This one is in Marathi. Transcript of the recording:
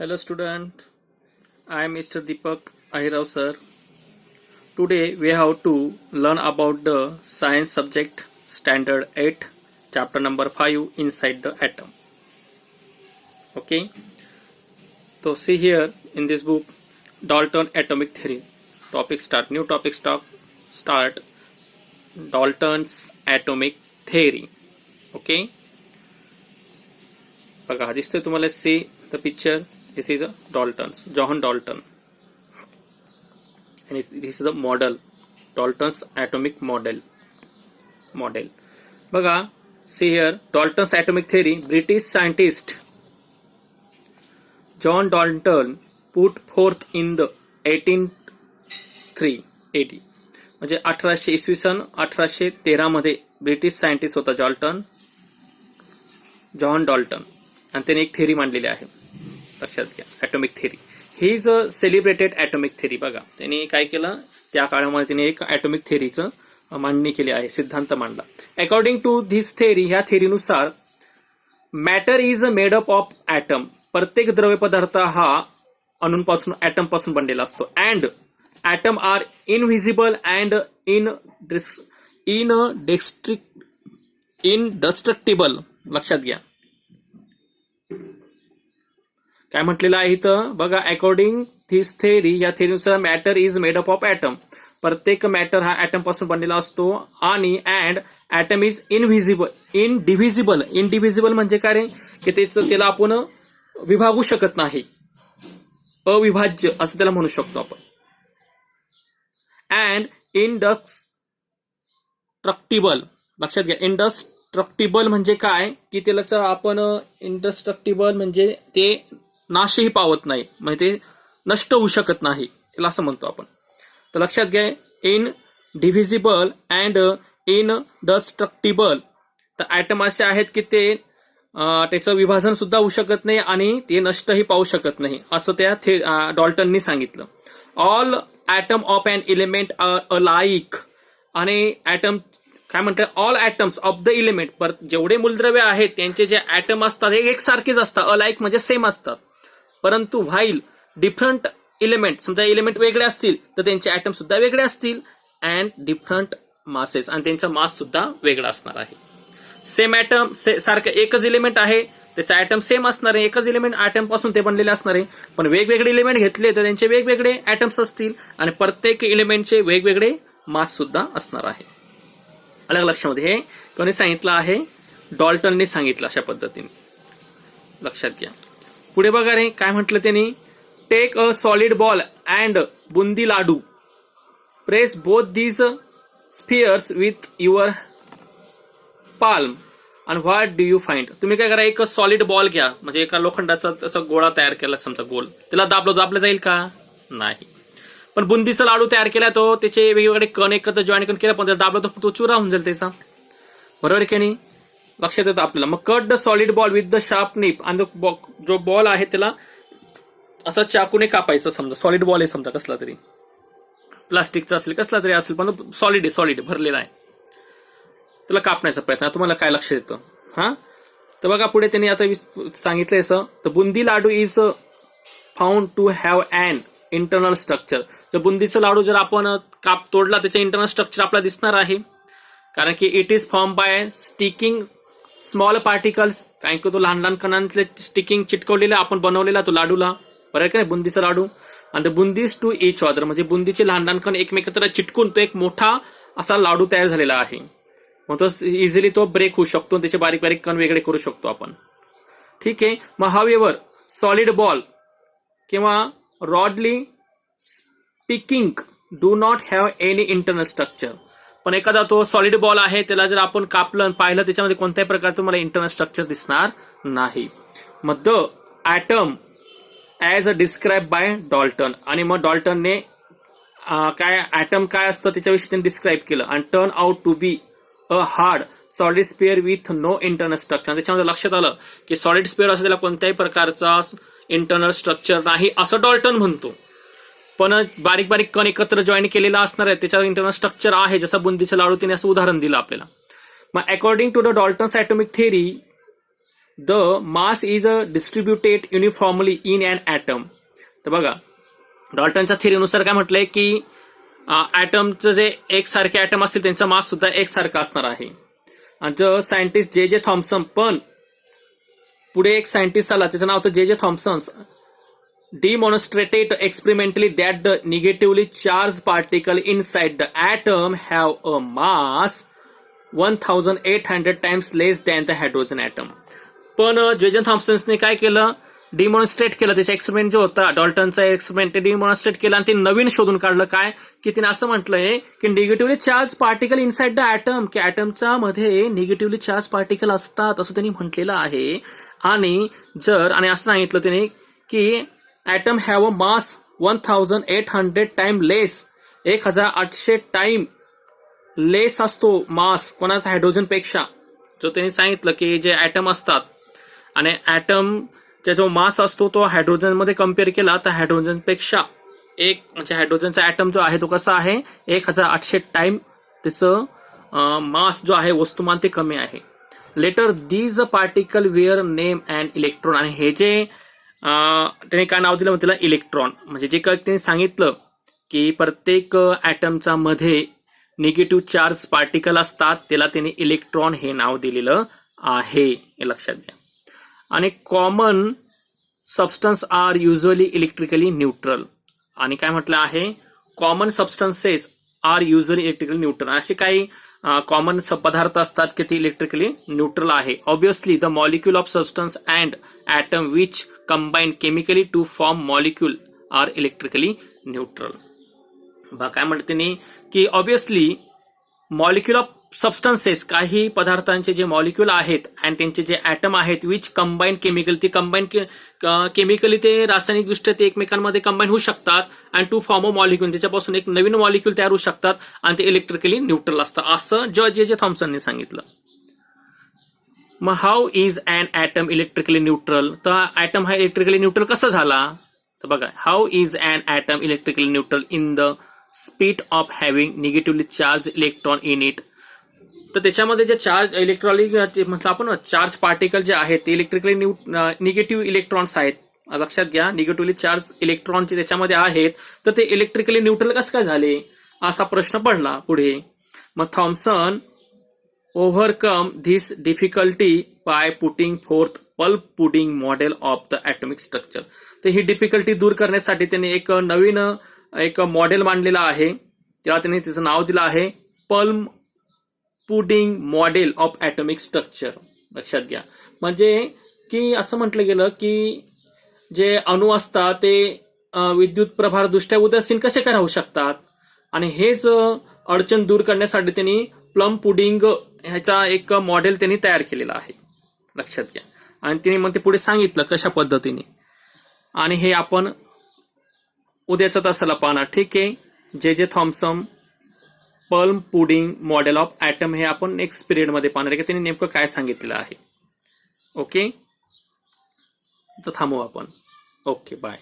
Hello student, I am Mr. Deepak Ahirav sir. Today we have to learn about the science subject standard 8 chapter number 5 inside the atom. Okay, so see here in this book Dalton atomic theory. New topic start Dalton's atomic theory. Okay, बघा दिसतंय तुम्हाला see the picture. This is a John Dalton, and this is the model, Dalton's atomic model. बघा, see here, Dalton's atomic theory. British scientist John Dalton put forth in the 1803 AD. म्हणजे 1813 मध्ये ब्रिटिश सायंटिस्ट होता जॉन डॉल्टन, आणि त्याने एक थेरी मांडलेली आहे. लक्षात घ्या, atomic theory. He is a celebrated atomic theory. बघा, त्यांनी काय केलं, त्या काळामध्ये त्याने एक ॲटॉमिक थेरीचं मांडणी केली आहे, सिद्धांत मांडला. अकॉर्डिंग टू धिस थेरी, ह्या थेरीनुसार matter is made up of atom. प्रत्येक द्रव्य पदार्थ हा अणूंपासून, ॲटम पासून बनलेला असतो. And atom are invisible and indestructible. लक्षात घ्या काय म्हटलेलं आहे इथं. बघा, अकॉर्डिंग धिस थेरी, या थेरीनुसार matter is made up of atom. प्रत्येक मॅटर हा ॲटम पासून बनलेला असतो. आणि अँड ॲटम इज इनडिव्हिजिबल म्हणजे काय रे, की त्याला आपण विभागू शकत नाही, अविभाज्य असं त्याला म्हणू शकतो आपण. And indestructible. लक्षात घ्या, इनडस्ट्रक्टिबल म्हणजे काय, की त्याला आपण इनडस्ट्रक्टिबल म्हणजे ते नाशही पावत नाही, म्हणजे ते नष्ट होऊ शकत नाही, त्याला असं म्हणतो आपण. तर लक्षात घ्या, इनडिव्हिजिबल अँड इनडस्ट्रक्टिबल. तर ॲटम असे आहेत की ते त्याचं विभाजन सुद्धा होऊ शकत नाही आणि ते नष्टही पाहू शकत नाही, असं त्या डॉल्टननी सांगितलं. All atom of an element are alike. आणि ॲटम काय म्हणतात, all atoms of the element. जेवढे मूलद्रव्य आहेत त्यांचे जे ॲटम असतात हे एकसारखेच असतात. अलाइक म्हणजे सेम असतात. परंतु व्हाईल डिफरंट एलिमेंट, समजा एलिमेंट वेगळे असतील तर त्यांचे ॲटम सुद्धा वेगळे असतील. अँड डिफरंट मासेस, आणि त्यांचा मास सुद्धा वेगळा असणार आहे. सेम ॲटम सारखं एकच एलिमेंट आहे, त्याचा ॲटम सेम असणार आहे, एकच एलिमेंट ॲटम पासून ते बनलेले असणार आहे. पण वेगवेगळे एलिमेंट घेतले तर त्यांचे वेगवेगळे ॲटम्स असतील आणि प्रत्येक एलिमेंटचे वेगवेगळे मास सुद्धा असणार आहे. अलग लक्षामध्ये हे कोणी सांगितलं आहे, डॉल्टनने सांगितलं अशा पद्धतीने. लक्षात घ्या. पुढे बघा रे काय म्हटलं त्यांनी. Take a solid ball and boondi laddoo. Press both these spheres with your palm and what do you find. तुम्ही काय करा, एक सॉलिड बॉल घ्या, म्हणजे एका लोखंडाचा तसा गोळा तयार केला समजा गोल, त्याला दाबलं जाईल का, नाही. पण बुंदीचा लाडू तयार केला, तो त्याचे वेगवेगळे कण एकत्र जॉईन करून केला, पण त्याला दाबलं तर तो चुरा होऊन जाईल त्याचा, बरोबर की नाही. लक्षात येतं आपल्याला. मग cut the solid ball with the sharp निप. आणि जो बॉल आहे त्याला असं चाकूने कापायचं. समजा सॉलिड बॉल आहे, समजा कसला तरी प्लास्टिकचा असेल, कसला तरी असेल, पण सॉलिड भरलेला आहे, त्याला कापण्याचा प्रयत्न. तुम्हाला काय लक्ष येतं हा. तर बघा पुढे त्यांनी आता सांगितलंय असं. तर boondi laddoo is found to have and internal structure. जर बुंदीचा लाडू जर आपण तोडला, त्याचे इंटरनल स्ट्रक्चर आपल्याला दिसणार आहे, कारण की it is form by sticking small particles. कारण की तो लहान कणांतले स्टिकिंग चिटकवलेला आपण बनवलेला तो लाडूला, बरोबर का नाही, बुंदीचा लाडू. आणि बुंदीज टू इच अदर म्हणजे बुंदीचे लहान कण एकमेकांना चिटकून तो एक मोठा असा लाडू तयार झालेला आहे. मग तो इझिली तो ब्रेक होऊ शकतो, त्याचे बारीक बारीक कण वेगळे करू शकतो आपण. ठीक आहे. मग हावेवर सॉलिड बॉल किंवा रॉडली speaking do not have any internal structure. पण एखादा तो सॉलिड बॉल आहे, त्याला जर आपण कापलं पाहिलं, त्याच्यामध्ये कोणत्याही प्रकारचं तुम्हाला इंटरनल स्ट्रक्चर दिसणार नाही. मग the atom as a describe by Dalton. आणि मग डॉल्टनने काय ॲटम काय असतं त्याच्याविषयी त्यांनी डिस्क्राईब केलं. आणि turn out to be a hard solid sphere with no internal structure. त्याच्यामध्ये लक्षात आलं की सॉलिड स्पेअर असं त्याला कोणत्याही प्रकारचा इंटरनल स्ट्रक्चर नाही असं डॉल्टन म्हणतो. पण बारीक बारीक कण एकत्र जॉईन केलेला असणार आहे, त्याच्यावर इंटरनल स्ट्रक्चर आहे, जसं बुंदीचं लाडू, तिने असं उदाहरण दिलं आपल्याला. मग according to the Dalton's atomic theory, the mass is distributed uniformly in an atom. तर बघा डॉल्टनच्या थिअरीनुसार काय म्हटलंय की ॲटमचं जे एकसारखे ॲटम असतील त्यांचा मास सुद्धा एकसारखा असणार आहे. आणि जो सायंटिस्ट जे जे थॉम्सन, पण पुढे एक सायंटिस्ट आला त्याचं नाव होतं जे J Thompson, demonstrated experimentally that the negatively charged particle inside the atom have a mass 1800 times less than the hydrogen atom. पण जे जे थॉम्सन्सने काय केलं, डिमॉन्स्ट्रेट केलं. त्याचा एक्सपेरिमेंट जो होता डॉल्टनचा एक्सपेरिमेंट ते डिमॉन्स्ट्रेट केलं आणि ते नवीन शोधून काढलं काय की तिने असं म्हटलंय की negatively charge particle inside the atom, की ॲटमच्या मध्ये निगेटिव्हली चार्ज पार्टिकल असतात असं त्यांनी म्हटलेलं आहे. आणि असं सांगितलं त्याने की atom have a mass 1800 time less, 1800 time less असतो मास कोणाचा, हायड्रोजनपेक्षा. जो त्यांनी सांगितलं की जे ॲटम असतात आणि ॲटमचा जो मास असतो तो हायड्रोजनमध्ये कम्पेअर केला तर हायड्रोजनपेक्षा एक म्हणजे हायड्रोजनचा ॲटम जो आहे तो कसा आहे 1800 टाइम त्याचं मास जो आहे वस्तुमान ते कमी आहे. Later these particle were name and electron. आणि हे जे त्याने काय नाव दिलं त्याला इलेक्ट्रॉन. म्हणजे जे काय त्यांनी सांगितलं की प्रत्येक ॲटमचा मध्ये निगेटिव्ह चार्ज पार्टिकल असतात त्याला त्यांनी इलेक्ट्रॉन हे नाव दिलेलं आहे, हे लक्षात घ्या. आणि common substance are usually electrically neutral. आणि काय म्हटलं आहे, common substances are usually electrically neutral. असे काही कॉमन पदार्थ असतात की ते इलेक्ट्रिकली न्यूट्रल आहे. Obviously the molecule of substance and atom which combine chemically to form molecule are electrically neutral. काय म्हणते की ऑब्विसली मॉलिक्यूल ऑफ सबस्टन्सेस, काही पदार्थांचे जे मॉलिक्यूल आहेत आणि त्यांचे जे ॲटम आहेत विच कंबाईन केमिकल, ते कंबाईन केमिकली ते रासायनिकदृष्ट्या ते एकमेकांमध्ये कंबाईन होऊ शकतात आणि टू फॉर्म अ मॉलिक्यूल, त्याच्यापासून एक नवीन मॉलिक्यूल तयार होऊ शकतात आणि ते इलेक्ट्रिकली न्यूट्रल असतात असं जे जे थॉम्सनने सांगितलं. मग how is an atom electrically neutral. तर ॲटम हा इलेक्ट्रिकली न्यूट्रल कसं झाला, तर बघा how is an atom electrically neutral in the spite of having negatively charge electron in it. तर त्याच्यामध्ये जे चार्ज इलेक्ट्रॉनिक म्हणतो आपण चार्ज पार्टिकल जे आहेत ते इलेक्ट्रिकली निगेटिव्ह इलेक्ट्रॉन्स आहेत. लक्षात घ्या, निगेटिव्हली चार्ज इलेक्ट्रॉन त्याच्यामध्ये आहेत तर ते इलेक्ट्रिकली न्यूट्रल कसं काय झाले असा प्रश्न पडला पुढे. मग Thomson overcome this difficulty by putting forth plum pudding model of the atomic structure. तर ही डिफिकल्टी दूर करण्यासाठी त्यांनी एक नवीन एक मॉडेल मांडलेला आहे, त्याला त्यांनी त्याचं नाव दिलं आहे pulp pudding model of atomic structure. लक्षात घ्या, म्हणजे की असं म्हटलं गेलं की जे अणू असतात ते विद्युत प्रभारदृष्ट्या उदासीन कसे काय राहू शकतात आणि हेच अडचण दूर करण्यासाठी त्यांनी प्लम पुडिंग ह्याचा एक मॉडेल त्यांनी तयार केलेला आहे. लक्षात घ्या, आणि त्यांनी मग ते पुढे सांगितलं कशा पद्धतीने. आणि हे आपण उद्याच्या तासाला पाहणार. ठीक आहे, J J Thomson plum pudding model of atom हे आपण नेक्स्ट पिरियडमध्ये पाहणार आहे की त्यांनी नेमकं काय सांगितलेलं आहे. ओके, तर थांबू आपण. Okay, bye.